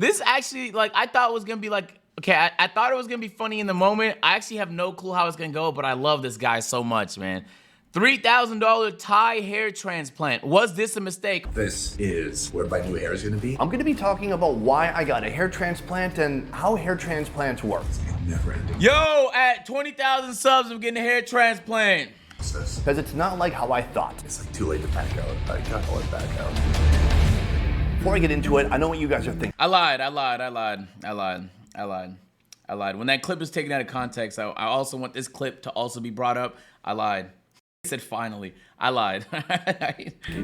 This actually, like, I thought it was gonna be like, okay, I thought it was gonna be funny in the moment. I actually have no clue how it's gonna go, but I love this guy so much, man. $3,000 Thai hair transplant. Was this a mistake? This is where my new hair is gonna be. I'm gonna be talking about why I got a hair transplant and how hair transplants work. Never ending. Yo, at 20,000 subs, I'm getting a hair transplant. Because it's not like how I thought. It's like too late to back out. I gotta let back out. Before I get into it, I know what you guys are thinking. I lied. When that clip is taken out of context, I also want this clip to also be brought up. I lied. I said finally. I lied.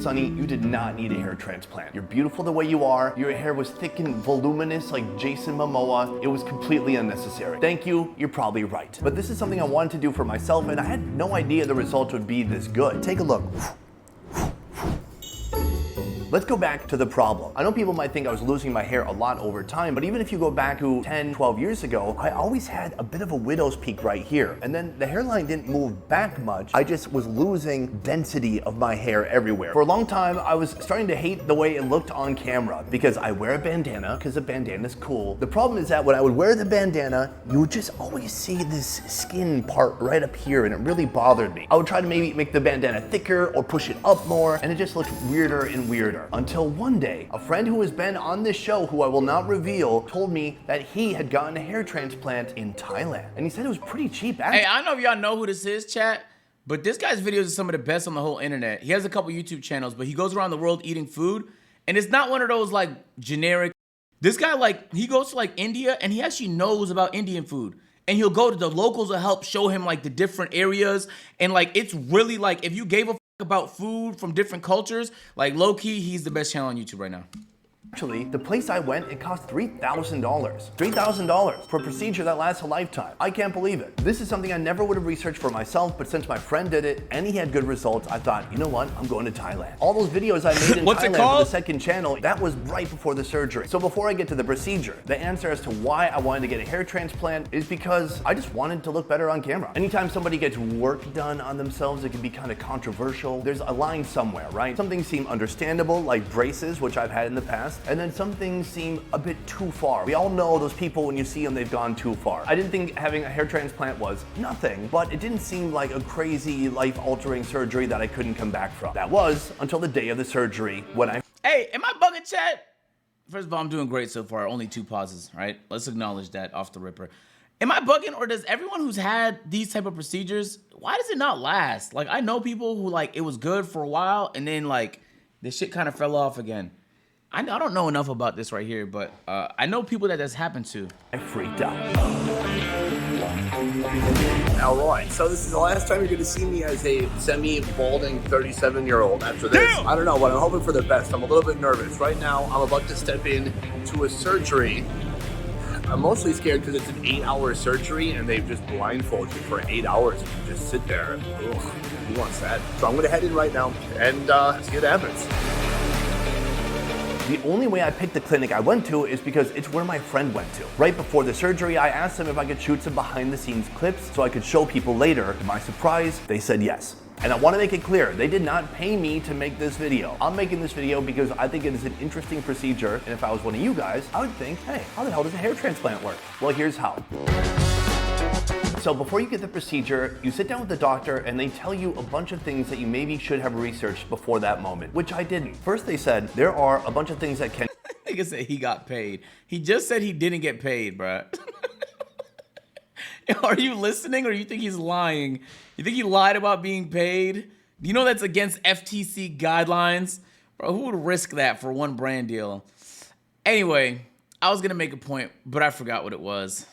Sonny, you did not need a hair transplant. You're beautiful the way you are. Your hair was thick and voluminous like Jason Momoa. It was completely unnecessary. Thank you, you're probably right. But this is something I wanted to do for myself and I had no idea the result would be this good. Take a look. Let's go back to the problem. I know people might think I was losing my hair a lot over time, but even if you go back to 10, 12 years ago, I always had a bit of a widow's peak right here. And then the hairline didn't move back much. I just was losing density of my hair everywhere. For a long time, I was starting to hate the way it looked on camera because I wear a bandana because a bandana is cool. The problem is that when I would wear the bandana, you would just always see this skin part right up here and it really bothered me. I would try to maybe make the bandana thicker or push it up more and it just looked weirder and weirder. Until one day, a friend who has been on this show, who I will not reveal, told me that he had gotten a hair transplant in Thailand. And he said it was pretty cheap. Hey, I don't know if y'all know who this is, chat, but this guy's videos are some of the best on the whole internet. He has a couple YouTube channels, but he goes around the world eating food, and it's not one of those, like, generic. This guy, like, he goes to, like, India, and he actually knows about Indian food. And he'll go to the locals to help show him, like, the different areas. And, like, it's really, like, if you gave a about food from different cultures, like low-key, he's the best channel on YouTube right now. Actually, the place I went, it cost $3,000. $3,000 for a procedure that lasts a lifetime. I can't believe it. This is something I never would have researched for myself, but since my friend did it and he had good results, I thought, you know what, I'm going to Thailand. All those videos I made in Thailand for the second channel, that was right before the surgery. So before I get to the procedure, the answer as to why I wanted to get a hair transplant is because I just wanted to look better on camera. Anytime somebody gets work done on themselves, it can be kind of controversial. There's a line somewhere, right? Some things seem understandable, like braces, which I've had in the past. And then some things seem a bit too far. We all know those people, when you see them, they've gone too far. I didn't think having a hair transplant was nothing, but it didn't seem like a crazy life-altering surgery that I couldn't come back from. That was until the day of the surgery when I... Hey, am I bugging, chat? First of all, I'm doing great so far. Only 2 pauses, right? Let's acknowledge that off the ripper. Am I bugging, or does everyone who's had these type of procedures, why does it not last? Like, I know people who, like, it was good for a while, and then, like, this shit kind of fell off again. I don't know enough about this right here, but I know people that that's happened to. I freaked out. Alright, so this is the last time you're going to see me as a semi-balding 37-year-old after this. Damn! I don't know, but I'm hoping for the best. I'm a little bit nervous. Right now, I'm about to step into a surgery. I'm mostly scared because it's an 8-hour surgery and they've just blindfolded you for 8 hours. You just sit there. Ugh, who wants that? So I'm going to head in right now and see what happens. The only way I picked the clinic I went to is because it's where my friend went to. Right before the surgery, I asked them if I could shoot some behind the scenes clips so I could show people later. To my surprise, they said yes. And I want to make it clear, they did not pay me to make this video. I'm making this video because I think it is an interesting procedure, and if I was one of you guys, I would think, hey, how the hell does a hair transplant work? Well, here's how. So before you get the procedure, you sit down with the doctor and they tell you a bunch of things that you maybe should have researched before that moment, which I didn't. First, they said there are a bunch of things that can... Nigga said he got paid. He just said he didn't get paid, bruh. Are you listening, or you think he's lying? You think he lied about being paid? Do you know that's against FTC guidelines? Bro, who would risk that for one brand deal? Anyway, I was gonna make a point, but I forgot what it was.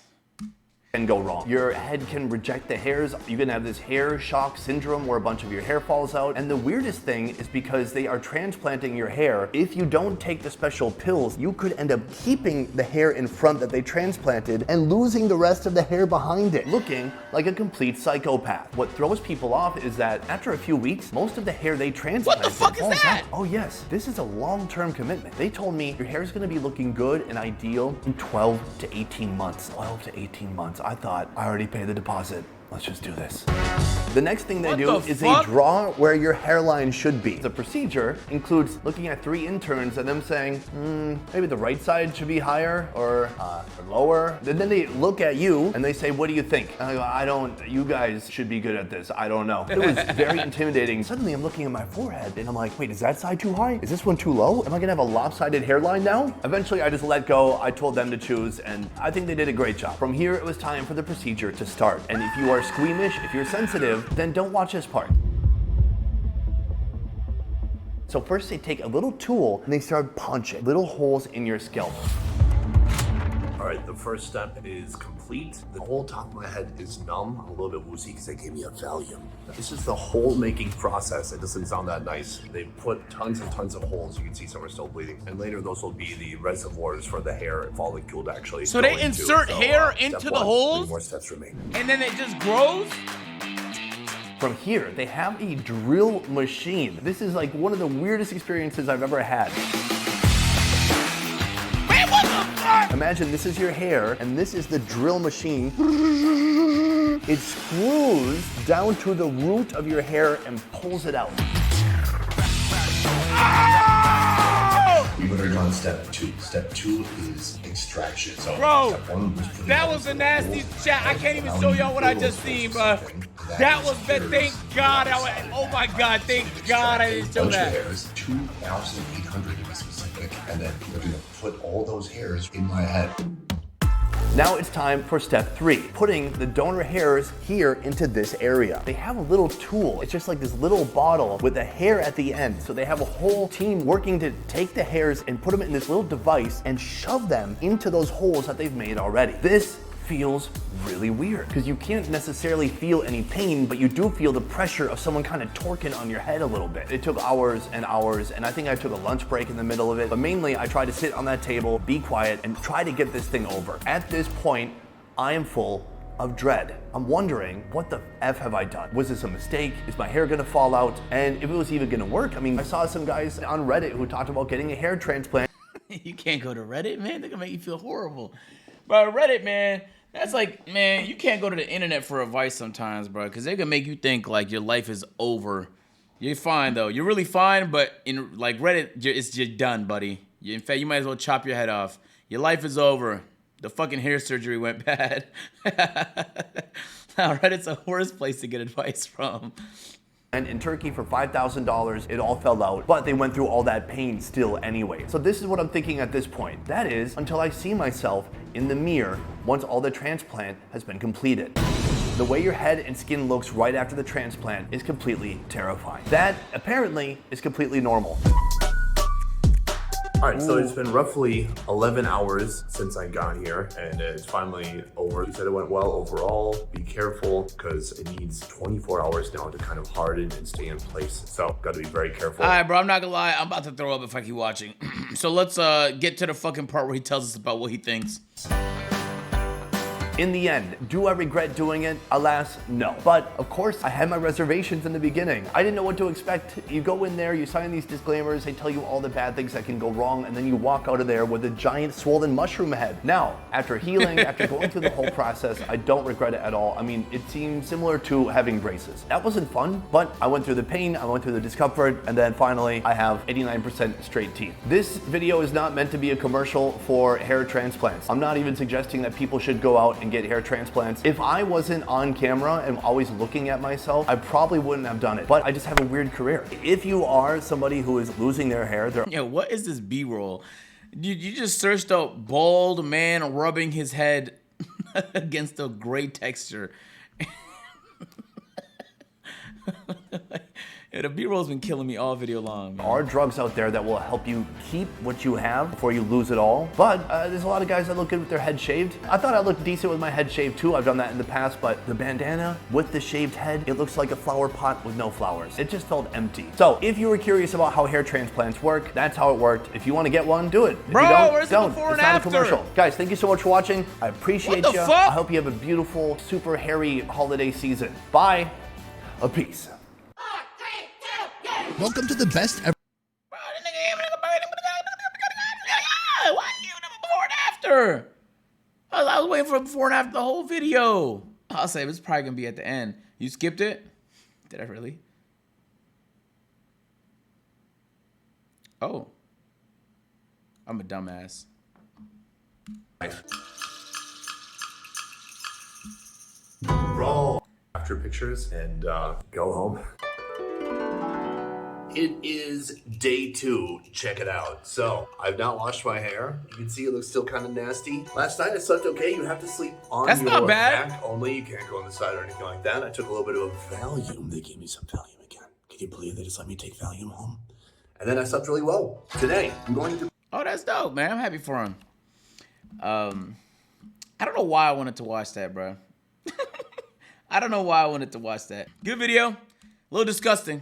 Can go wrong. Your head can reject the hairs. You can have this hair shock syndrome where a bunch of your hair falls out. And the weirdest thing is because they are transplanting your hair, if you don't take the special pills, you could end up keeping the hair in front that they transplanted and losing the rest of the hair behind it, looking like a complete psychopath. What throws people off is that after a few weeks, most of the hair they transplanted... What the fuck is that? Oh yes, this is a long-term commitment. They told me your hair is gonna be looking good and ideal in 12 to 18 months. 12 to 18 months. I thought I already paid the deposit. Let's just do this. The next thing they What do the is fuck? they draw where your hairline should be. The procedure includes looking at 3 interns and them saying, maybe the right side should be higher or lower. And then they look at you and they say, what do you think? And I go, you guys should be good at this. I don't know. It was very intimidating. Suddenly I'm looking at my forehead and I'm like, wait, is that side too high? Is this one too low? Am I gonna have a lopsided hairline now? Eventually I just let go. I told them to choose and I think they did a great job. From here, it was time for the procedure to start. And if you are squeamish, if you're sensitive, then don't watch this part. So first they take a little tool and they start punching little holes in your scalp. All right, the first step is complete. The whole top of my head is numb. I'm a little bit woozy because they gave me a Valium. This is the hole making process. It doesn't sound that nice. They put tons of holes. You can see some are still bleeding. And later those will be the reservoirs for the hair follicle to actually So go they into. insert hair into step the one, holes? 3 more steps remain. And then it just grows? From here, they have a drill machine. This is like one of the weirdest experiences I've ever had. Man, what the fuck? Imagine this is your hair and this is the drill machine. It screws down to the root of your hair and pulls it out. We've already done step 2. Step 2 is extraction. So Bro, step 1 was putting that it was the into nastiest chat. I can't even Now show you y'all what I put just those seen, holes bro. in. That was the, hairs thank God. Oh my God, thank God I didn't show bunch of that. hairs, 2,800 to be specific, and then we're gonna put all those hairs in my head. Now it's time for step 3, putting the donor hairs here into this area. They have a little tool. It's just like this little bottle with a hair at the end. So they have a whole team working to take the hairs and put them in this little device and shove them into those holes that they've made already. This feels really weird because you can't necessarily feel any pain, but you do feel the pressure of someone kind of torquing on your head a little bit. It took hours and hours, and I think I took a lunch break in the middle of it, but mainly I tried to sit on that table, be quiet, and try to get this thing over. At this point, I am full of dread. I'm wondering, what the F have I done? Was this a mistake? Is my hair gonna fall out? And if it was even gonna work, I mean, I saw some guys on Reddit who talked about getting a hair transplant. You can't go to Reddit, man. They're gonna make you feel horrible. But Reddit, man, that's like, man, you can't go to the internet for advice sometimes, bro, because they can make you think like your life is over. You're fine though. You're really fine, but in like Reddit, it's just done, buddy. In fact, you might as well chop your head off. Your life is over. The fucking hair surgery went bad. Now Reddit's the worst place to get advice from. And in Turkey for $5,000, it all fell out, but they went through all that pain still anyway. So this is what I'm thinking at this point. That is, until I see myself in the mirror once all the transplant has been completed. The way your head and skin looks right after the transplant is completely terrifying. That, apparently, is completely normal. All right, so it's been roughly 11 hours since I got here, and it's finally over. You said it went well overall. Be careful, because it needs 24 hours now to kind of harden and stay in place. So, got to be very careful. All right, bro, I'm not gonna lie. I'm about to throw up if I keep watching. So let's get to the fucking part where he tells us about what he thinks. In the end, do I regret doing it? Alas, no. But of course, I had my reservations in the beginning. I didn't know what to expect. You go in there, you sign these disclaimers, they tell you all the bad things that can go wrong, and then you walk out of there with a giant swollen mushroom head. Now, after healing, after going through the whole process, I don't regret it at all. I mean, it seems similar to having braces. That wasn't fun, but I went through the pain, I went through the discomfort, and then finally, I have 89% straight teeth. This video is not meant to be a commercial for hair transplants. I'm not even suggesting that people should go out and get hair transplants. If I wasn't on camera and always looking at myself, I probably wouldn't have done it, but I just have a weird career. If you are somebody who is losing their hair, Yeah, what is this B-roll? You just searched up bald man rubbing his head against a gray texture. Yeah, the B-roll's been killing me all video long, man. are drugs out there that will help you keep what you have before you lose it all. But there's a lot of guys that look good with their head shaved. I thought I looked decent with my head shaved too. I've done that in the past, but the bandana with the shaved head, it looks like a flower pot with no flowers. It just felt empty. So if you were curious about how hair transplants work, that's how it worked. If you want to get one, do it. If Bro, you don't, where's the don't. before It's and not after? a commercial. Guys, thank you so much for watching. I appreciate What you. the fuck? I hope you have a beautiful, super hairy holiday season. Bye. A peace. Welcome to the best ever. Why you never before and after? I was waiting for before and after the whole video. I'll say it's probably gonna be at the end. You skipped it? Did I really? Oh. I'm a dumbass. Roll after pictures and go home. It is day 2. Check it out. So I've not washed my hair. You can see it looks still kind of nasty. Last night I slept okay. You have to sleep on That's your not bad. back only. You can't go on the side or anything like that. I took a little bit of Valium. They gave me some Valium again. Can you believe they just let me take Valium home? And then I slept really well. Today I'm going to. Oh, that's dope, man. I'm happy for him. I don't know why I wanted to watch that, bro. I don't know why I wanted to watch that. Good video. A little disgusting.